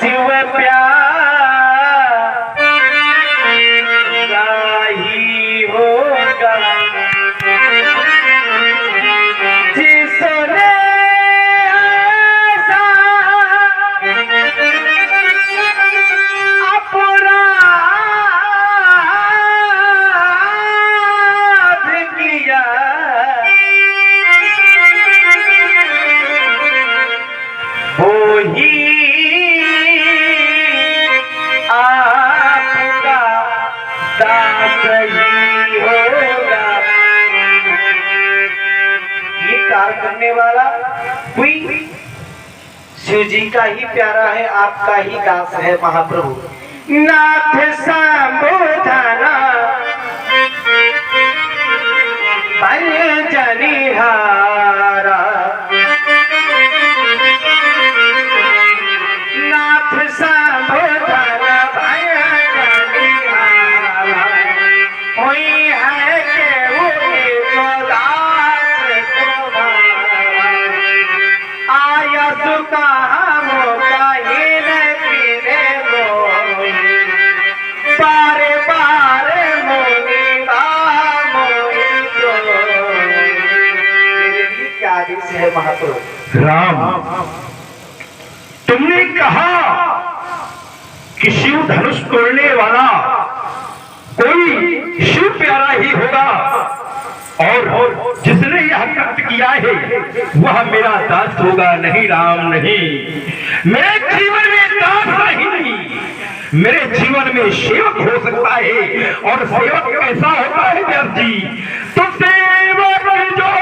शिव प्यारा ही होगा जिसने ऐसा अपराध किया वो ही आपका दास ही होगा। ये कार्य करने वाला कोई शिव जी का ही प्यारा है, आपका ही दास है महाप्रभु। नाथ संबोधना बल जनिहारा, नाथ संबोधना बल जनिहारा, कोई है के वो तो दास तुम्हारा। आया सुखा मौका ही पीने दो, बारे बारे मोनी दो। मेरे लिए क्या आदेश है महाप्रभु? राम, तुमने कहा कि शिव धनुष तोड़ने वाला कोई शिव प्यारा ही होगा और जिसने यह कृत्य किया है वह मेरा दास होगा। नहीं राम, नहीं, मेरे जीवन में दास नहीं, मेरे जीवन में सेवक हो सकता है। और सेवक कैसा होता है व्यास जी? तो सेवक जो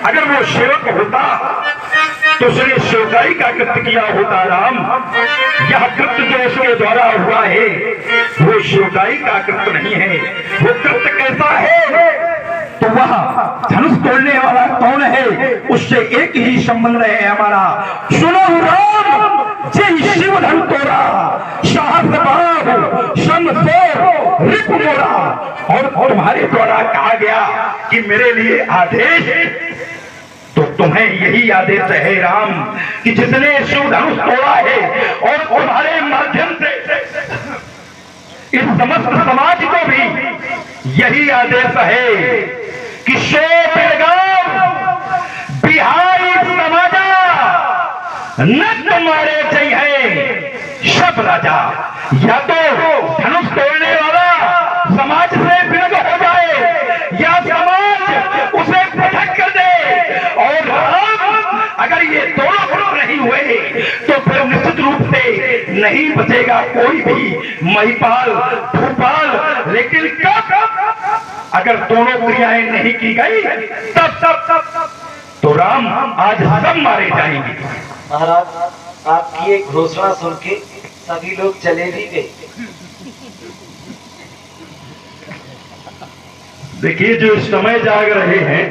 अगर वो सेवक होता तो उसने सेवकाई का कृत्य किया होता। राम, यह कृत्य जो उसके द्वारा हुआ है वो सेवकाई का कृत्य नहीं है। वो कृत्य कैसा है? तो वह धनुष तोड़ने वाला कौन है? उससे एक ही संबंध है हमारा। सुनो राम, जय शिव धन तोड़ा साहस बाहु संग सो रिप मोड़ा। और तुम्हारे द्वारा कहा गया कि मेरे लिए आदेश, तो तुम्हें यही आदेश है राम कि जिसने शिव धनुष तोड़ा है और तुम्हारे माध्यम से इस समस्त समाज को भी यही आदेश है कि सो बेगाम बिहारी समाजा न तुम्हारे चाहिए सब राजा। या तो धनुष तोड़ने वाला समाज से विलग हो जाए या समाज उसे पृथक कर दे। और अगर ये दोनों गुण नहीं हुए तो फिर निश्चित रूप से नहीं बचेगा कोई भी महिपाल भूपाल। लेकिन कब अगर दोनों क्रियाएं नहीं की गई तब तो राम आज सब मारे जाएंगे। महाराज, आपकी एक घोषणा सुन के सभी लोग चले भी गए। देखिए, जो इस समय जाग रहे हैं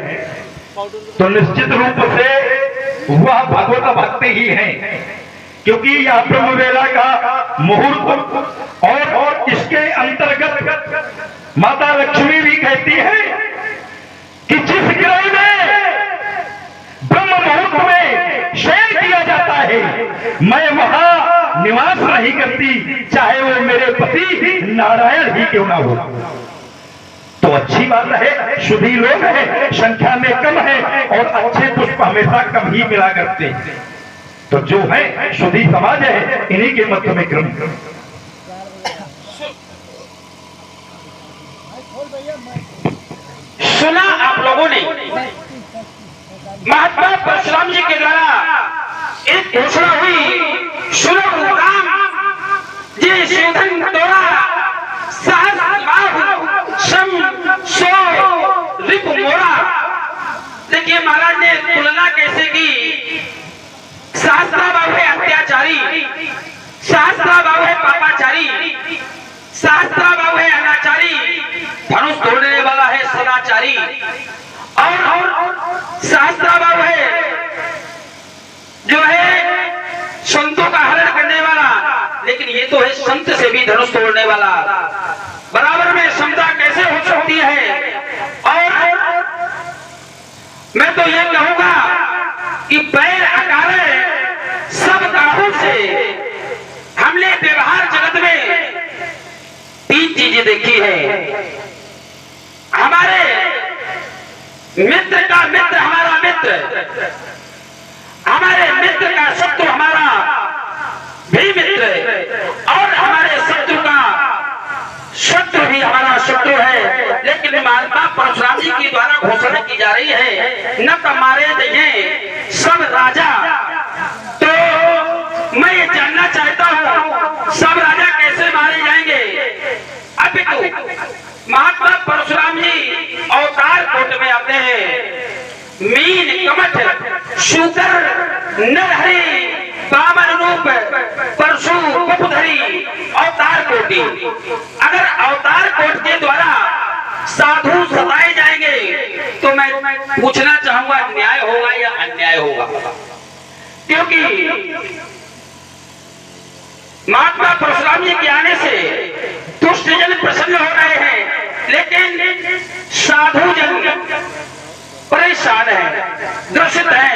तो निश्चित रूप से वह भगवत भक्त ही हैं, क्योंकि यह ब्रह्मवेला का मुहूर्त और इसके अंतर्गत माता लक्ष्मी भी कहती है कि जिस ग्रह में ब्रह्म मुहूर्त में शयन किया जाता है मैं वहां निवास नहीं करती, चाहे वो मेरे पति नारायण ही क्यों ना हो। तो अच्छी बात है, शुद्धि लोग हैं, संख्या में कम है और अच्छे पुष्प हमेशा कम ही मिला करते हैं। तो जो है शुद्धि समाज है, इन्हीं के मध्य में क्रम। सुना आप लोगों ने महात्मा परशुराम जी के द्वारा एक घोषणा हुई। सुनो राम, जी शिवधन तोड़ा साहस बाहु सम सो रिप मोड़ा। देखिए महाराज ने तुलना कैसे की। शास्त्रा बाबू है अत्याचारी, शास्त्रा बाबू है पापाचारी, शास्त्रा बाबू है अनाचारी, धनुष तोड़ने वाला है सदाचारी, और शास्त्रा बाबू है जो है संतों का हरण करने वाला। लेकिन ये तो है संत से भी धनुष तोड़ने वाला। बराबर में क्षमता कैसे हो सकती है? चीजें देखी है। हमारे मित्र का मित्र हमारा मित्र, हमारे मित्र का शत्रु हमारा भी मित्र, और हमारे शत्रु का शत्रु भी हमारा शत्रु है। लेकिन महात्मा परशुराम जी के द्वारा घोषणा की जा रही है, न तो मारे जाइए सब राजा। तो मैं ये जानना चाहता हूँ सब राजा कैसे मारे जाएंगे। अभी तो महात्मा परशुराम जी अवतार कोट में आते हैं। मीन कमठ शूकर नरहरि बामन रूप परशु उपधरी अवतार कोटि। अगर अवतार कोट के द्वारा साधु सताए जाएंगे तो मैं पूछना चाहूंगा न्याय होगा या अन्याय होगा। क्योंकि महात्मा परशुराम जी के आने से दुष्ट जन प्रसन्न हो रहे हैं, लेकिन साधु जन परेशान है, ग्रसित है,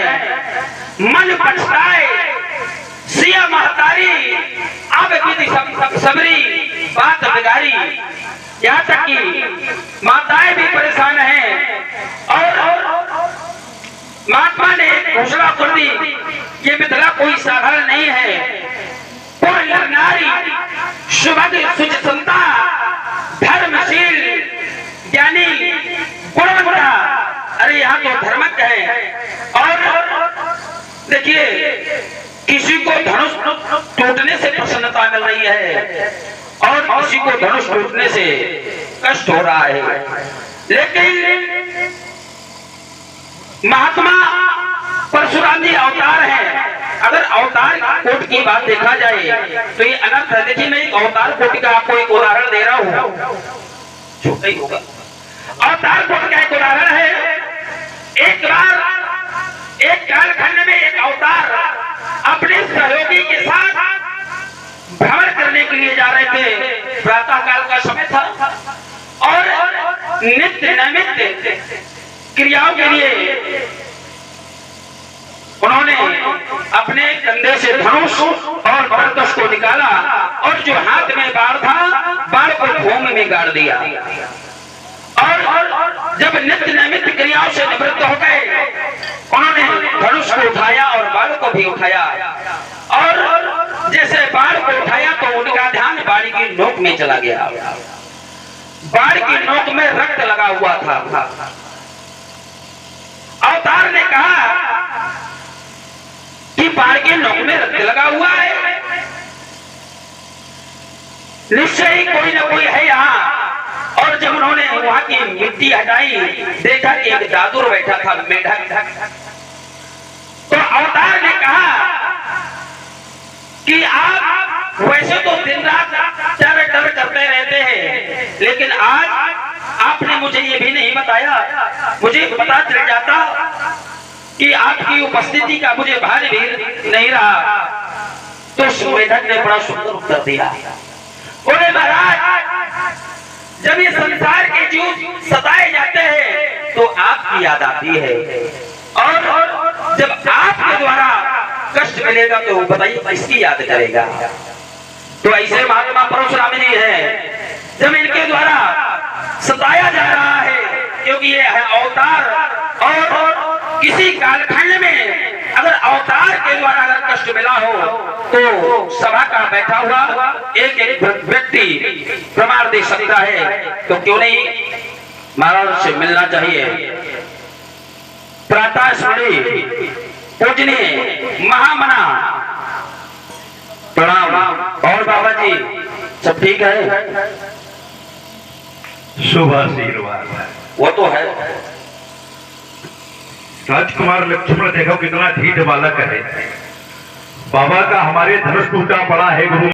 मन पछताए। सिया महतारी अब विधि सबरी बात बिगाड़ी, यहाँ तक कि माताएं भी परेशान हैं। और महात्मा ने घोषणा कर दी कि मिथिला कोई साधारण नहीं है। पूर्ण नारी सुभग सुचिसंता धर्मशील ज्ञानी गुणवंता। अरे यहाँ तो धर्मज्ञ है। और देखिए किसी को धनुष टूटने से प्रसन्नता मिल रही है और किसी को धनुष टूटने से कष्ट हो रहा है। लेकिन महात्मा परशुराम जी अवतार है। अगर अवतार कोट की बात देखा जाए तो ये अनर्थ है। देखिए मैं एक अवतार कोट का आपको एक उदाहरण दे रहा हूँ, छोटा ही होगा। अवतार कोट का एक उदाहरण है। एक बार एक कालखंड में एक अवतार अपने सहयोगी के साथ भ्रमण करने के लिए जा रहे थे। प्रातः काल का समय था और नित्य नैमित्य क्रियाओं के लिए उन्होंने अपने कंधे से धनुष और बरदस को निकाला और जो हाथ में बाण था बाण को भूमि में गाड़ दिया। और जब नित्य नैमित्य क्रियाओं से निवृत्त हो गए उन्होंने धनुष को उठाया और बाण को भी उठाया। और जैसे बाण को उठाया तो उनका ध्यान बाण की नोक में चला गया। बाण की नोक में रक्त लगा हुआ था। अवतार ने कहा कि बाण के नोक में रक्त लगा हुआ है, निश्चय ही कोई ना कोई है यहाँ। और जब उन्होंने वहां की मिट्टी हटाई देखा कि एक जादूर बैठा था मेढक। तो अवतार ने कहा कि आप वैसे तो दिन रात डर डर करते रहते हैं, लेकिन आज आपने मुझे ये भी नहीं बताया। मुझे पता चल जाता कि आपकी उपस्थिति का मुझे भारी भी नहीं रहा। तो मेढक ने बड़ा सुंदर उत्तर दिया, बोले महाराज जब ये संसार के जीव सताए जाते हैं तो आपकी याद आती है, और जब आपके द्वारा कष्ट मिलेगा तो बताइए किसकी याद करेगा। तो ऐसे महात्मा परशुराम जी है, जब इनके द्वारा सताया जा रहा है क्योंकि ये है अवतार। और किसी कालखंड में अगर अवतार के द्वारा अगर कष्ट मिला हो तो सभा का बैठा हुआ एक एक व्यक्ति प्रमाण दे सकता है। तो क्यों नहीं महाराज से मिलना चाहिए। प्रातः स्मरणीय पूजनीय महामना प्रणाम। और बाबा जी सब ठीक है? शुभ आशीर्वाद। वो तो है। राजकुमार लक्ष्मण देखो कितना धीठ बालक है। बाबा का हमारे धनुष टूटा पड़ा है गुरु।